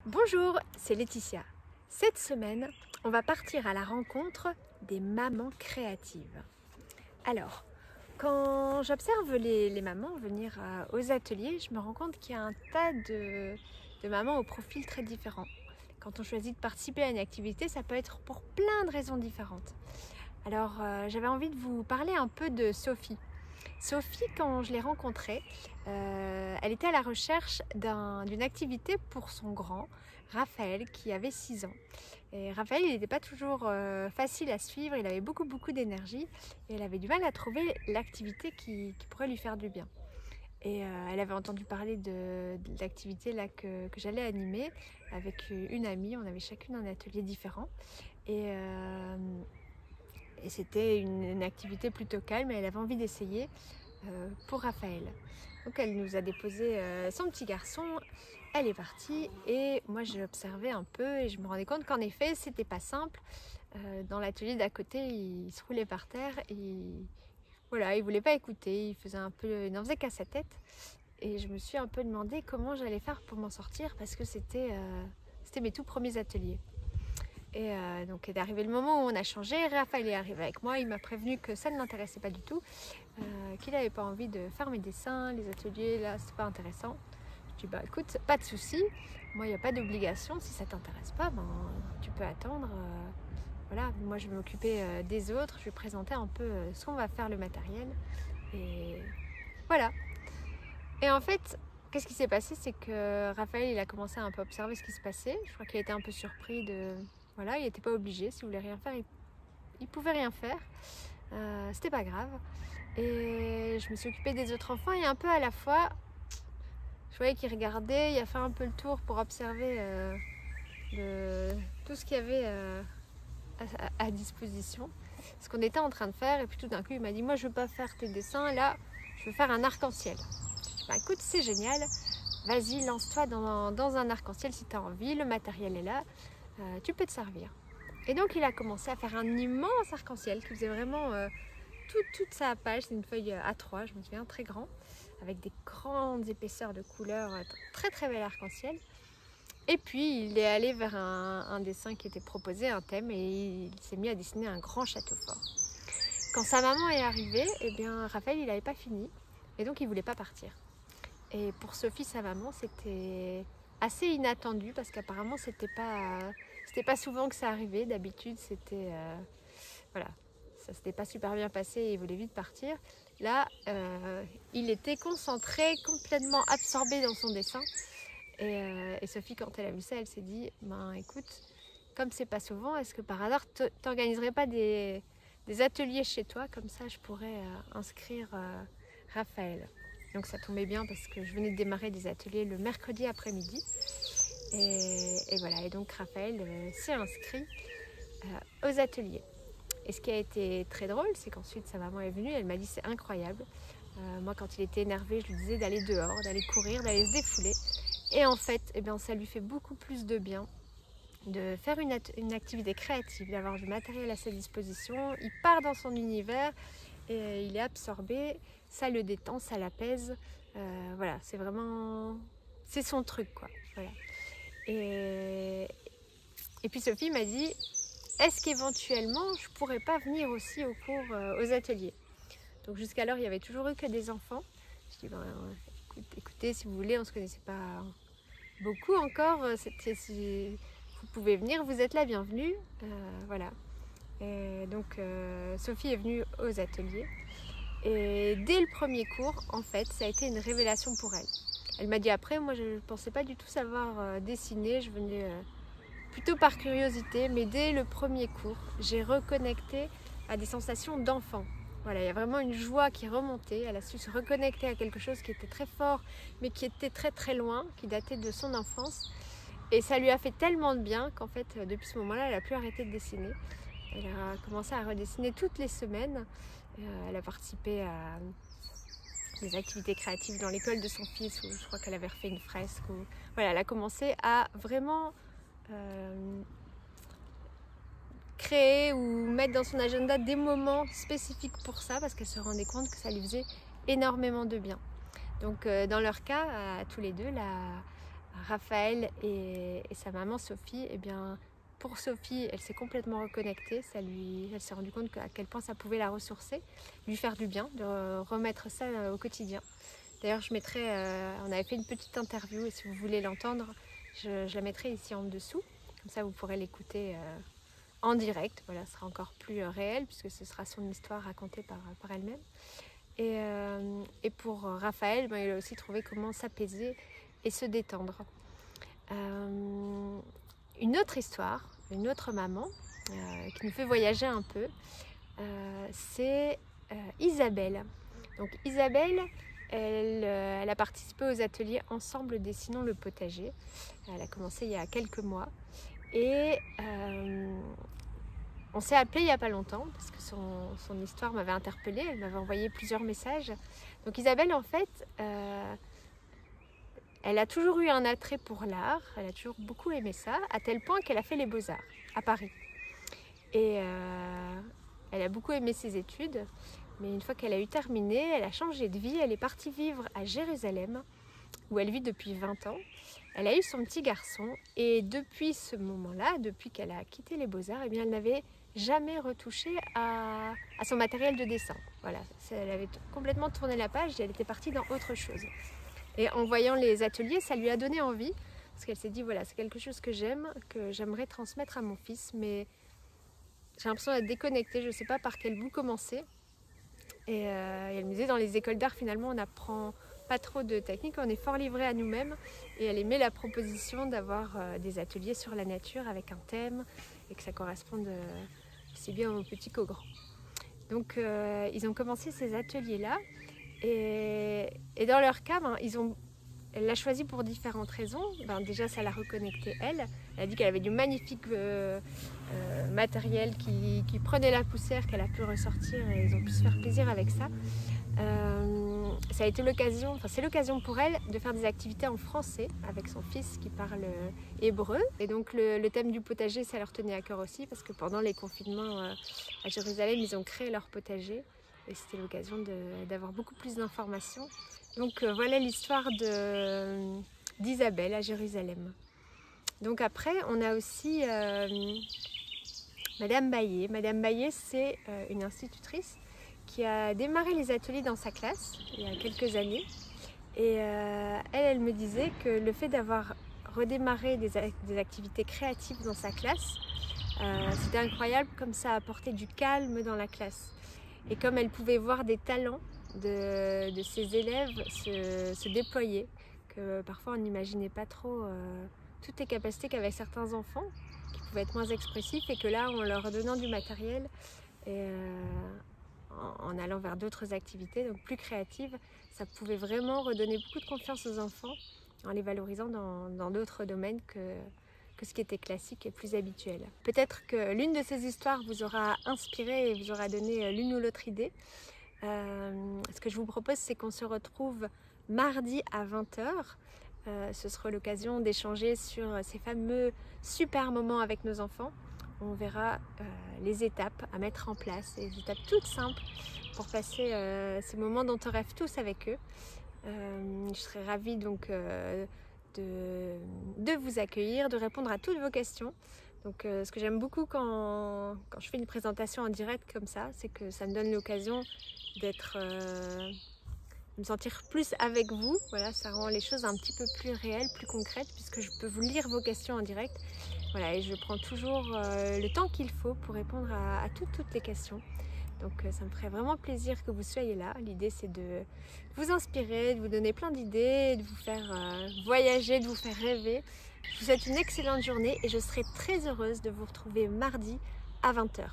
Bonjour, c'est Laetitia. Cette semaine, on va partir à la rencontre des mamans créatives. Alors, quand j'observe les mamans venir aux ateliers, je me rends compte qu'il y a un tas de mamans au profil très différent. Quand on choisit de participer à une activité, ça peut être pour plein de raisons différentes. Alors, j'avais envie de vous parler un peu de Sophie. Sophie, quand je l'ai rencontrée, elle était à la recherche d'une activité pour son grand, Raphaël, qui avait 6 ans. Et Raphaël, il n'était pas toujours facile à suivre, il avait beaucoup d'énergie et elle avait du mal à trouver l'activité qui pourrait lui faire du bien. Et elle avait entendu parler de l'activité là que j'allais animer avec une amie, on avait chacune un atelier différent. Et c'était une activité plutôt calme et elle avait envie d'essayer pour Raphaël. Donc elle nous a déposé son petit garçon, elle est partie et moi j'ai observé un peu et je me rendais compte qu'en effet c'était pas simple. Dans l'atelier d'à côté, il se roulait par terre et voilà, il voulait pas écouter, il n'en faisait qu'à sa tête. Et je me suis un peu demandé comment j'allais faire pour m'en sortir parce que c'était mes tout premiers ateliers. Et donc est arrivé le moment où on a changé, Raphaël est arrivé avec moi, il m'a prévenu que ça ne l'intéressait pas du tout, qu'il n'avait pas envie de faire mes dessins, les ateliers, là c'est pas intéressant. Je dis bah écoute, pas de souci, moi il n'y a pas d'obligation, si ça t'intéresse pas, ben, tu peux attendre. Voilà, moi je vais m'occuper des autres, je vais présenter un peu ce qu'on va faire, le matériel, et voilà. Et en fait, qu'est-ce qui s'est passé, c'est que Raphaël il a commencé à un peu observer ce qui se passait, je crois qu'il a été un peu surpris de... Voilà, il n'était pas obligé, s'il voulait rien faire, il pouvait rien faire, c'était pas grave. Et je me suis occupée des autres enfants et un peu à la fois, je voyais qu'il regardait, il a fait un peu le tour pour observer tout ce qu'il y avait à disposition, ce qu'on était en train de faire. Et puis tout d'un coup il m'a dit moi je veux pas faire tes dessins, là je veux faire un arc-en-ciel. Je dis bah écoute c'est génial, vas-y lance-toi dans un arc-en-ciel si tu as envie, le matériel est là, tu peux te servir. Et donc il a commencé à faire un immense arc-en-ciel qui faisait vraiment toute sa page. C'est une feuille A3, je me souviens, très grand, avec des grandes épaisseurs de couleurs, très bel arc-en-ciel. Et puis il est allé vers un dessin qui était proposé, un thème, et il s'est mis à dessiner un grand château fort. Quand sa maman est arrivée, eh bien Raphaël il n'avait pas fini, et donc il voulait pas partir. Et pour Sophie, sa maman, c'était assez inattendu parce qu'apparemment c'était pas souvent que ça arrivait. D'habitude c'était voilà, ça s'était pas super bien passé et il voulait vite partir. Là il était concentré, complètement absorbé dans son dessin. Et Sophie, quand elle a vu ça, elle s'est dit ben écoute, comme c'est pas souvent, est-ce que par hasard t'organiserais pas des ateliers chez toi, comme ça je pourrais inscrire Raphaël. Donc ça tombait bien parce que je venais de démarrer des ateliers le mercredi après-midi. Et voilà, et donc Raphaël s'est inscrit aux ateliers. Et ce qui a été très drôle, c'est qu'ensuite sa maman est venue, elle m'a dit c'est incroyable. Moi quand il était énervé, je lui disais d'aller dehors, d'aller courir, d'aller se défouler. Et en fait, eh bien, ça lui fait beaucoup plus de bien de faire une activité créative, d'avoir du matériel à sa disposition. Il part dans son univers et il est absorbé, ça le détend, ça l'apaise. Voilà, c'est vraiment... c'est son truc, quoi. Voilà. Et puis Sophie m'a dit, est-ce qu'éventuellement je pourrais pas venir aussi au cours, aux ateliers? Donc jusqu'alors, il n'y avait toujours eu que des enfants. Je dis, ben, écoutez, si vous voulez, on ne se connaissait pas beaucoup encore. Si vous pouvez venir, vous êtes la bienvenue. Voilà. Et donc Sophie est venue aux ateliers. Et dès le premier cours, en fait, ça a été une révélation pour elle. Elle m'a dit après, moi je ne pensais pas du tout savoir dessiner, je venais plutôt par curiosité, mais dès le premier cours, j'ai reconnecté à des sensations d'enfant. Voilà, il y a vraiment une joie qui est remontée, elle a su se reconnecter à quelque chose qui était très fort, mais qui était très loin, qui datait de son enfance. Et ça lui a fait tellement de bien qu'en fait, depuis ce moment-là, elle n'a plus arrêté de dessiner. Elle a commencé à redessiner toutes les semaines. Elle a participé à des activités créatives dans l'école de son fils, où je crois qu'elle avait refait une fresque. Voilà, elle a commencé à vraiment créer ou mettre dans son agenda des moments spécifiques pour ça, parce qu'elle se rendait compte que ça lui faisait énormément de bien. Donc dans leur cas, à tous les deux, Raphaël et sa maman Sophie, eh bien, pour Sophie, elle s'est complètement reconnectée. Elle s'est rendue compte à quel point ça pouvait la ressourcer, lui faire du bien, de remettre ça au quotidien. D'ailleurs, je mettrai, on avait fait une petite interview et si vous voulez l'entendre, je la mettrai ici en dessous. Comme ça, vous pourrez l'écouter en direct. Voilà, ce sera encore plus réel puisque ce sera son histoire racontée par elle-même. Et pour Raphaël, il a aussi trouvé comment s'apaiser et se détendre. Une autre histoire, une autre maman qui nous fait voyager un peu, c'est Isabelle. Donc Isabelle, elle a participé aux ateliers Ensemble Dessinons le potager. Elle a commencé il y a quelques mois et on s'est appelé il n'y a pas longtemps parce que son histoire m'avait interpellée, elle m'avait envoyé plusieurs messages. Donc Isabelle, en fait, elle a toujours eu un attrait pour l'art, elle a toujours beaucoup aimé ça, à tel point qu'elle a fait les Beaux-Arts à Paris. Et elle a beaucoup aimé ses études, mais une fois qu'elle a eu terminé, elle a changé de vie, elle est partie vivre à Jérusalem, où elle vit depuis 20 ans. Elle a eu son petit garçon, et depuis ce moment-là, depuis qu'elle a quitté les Beaux-Arts, eh bien, elle n'avait jamais retouché à son matériel de dessin. Voilà, elle avait complètement tourné la page et elle était partie dans autre chose. Et en voyant les ateliers, ça lui a donné envie, parce qu'elle s'est dit, voilà, c'est quelque chose que j'aime, que j'aimerais transmettre à mon fils, mais j'ai l'impression d'être déconnectée, je ne sais pas par quel bout commencer. Et elle me disait, dans les écoles d'art, finalement, on n'apprend pas trop de techniques, on est fort livré à nous-mêmes. Et elle aimait la proposition d'avoir des ateliers sur la nature avec un thème, et que ça corresponde aussi bien aux petits qu'aux grands. Donc ils ont commencé ces ateliers-là. Et dans leur cas, elle l'a choisi pour différentes raisons. Déjà, ça l'a reconnectée elle. Elle a dit qu'elle avait du magnifique matériel qui prenait la poussière, qu'elle a pu ressortir et ils ont pu se faire plaisir avec ça. Ça a été l'occasion, c'est l'occasion pour elle de faire des activités en français avec son fils qui parle hébreu. Et donc le thème du potager, ça leur tenait à cœur aussi parce que pendant les confinements à Jérusalem, ils ont créé leur potager. Et c'était l'occasion d'avoir beaucoup plus d'informations. Donc voilà l'histoire d'Isabelle à Jérusalem. Donc après, on a aussi Madame Baillet. Madame Baillet, c'est une institutrice qui a démarré les ateliers dans sa classe il y a quelques années. Et elle me disait que le fait d'avoir redémarré des activités créatives dans sa classe, c'était incroyable comme ça apportait du calme dans la classe. Et comme elle pouvait voir des talents de ses élèves se déployer, que parfois on n'imaginait pas trop toutes les capacités qu'avaient certains enfants, qui pouvaient être moins expressifs, et que là, en leur donnant du matériel, et en allant vers d'autres activités, donc plus créatives, ça pouvait vraiment redonner beaucoup de confiance aux enfants, en les valorisant dans d'autres domaines que ce qui était classique et plus habituel. Peut-être que l'une de ces histoires vous aura inspiré et vous aura donné l'une ou l'autre idée. Ce que je vous propose, c'est qu'on se retrouve mardi à 20 h. Ce sera l'occasion d'échanger sur ces fameux super moments avec nos enfants. On verra les étapes à mettre en place, des étapes toutes simples pour passer ces moments dont on rêve tous avec eux. Je serai ravie donc de vous accueillir, de répondre à toutes vos questions. Donc ce que j'aime beaucoup quand je fais une présentation en direct comme ça, c'est que ça me donne l'occasion de me sentir plus avec vous. Voilà, ça rend les choses un petit peu plus réelles, plus concrètes, puisque je peux vous lire vos questions en direct. Voilà, et je prends toujours le temps qu'il faut pour répondre à toutes les questions. Donc ça me ferait vraiment plaisir que vous soyez là. L'idée, c'est de vous inspirer, de vous donner plein d'idées, de vous faire voyager, de vous faire rêver. Je vous souhaite une excellente journée et je serai très heureuse de vous retrouver mardi à 20 h.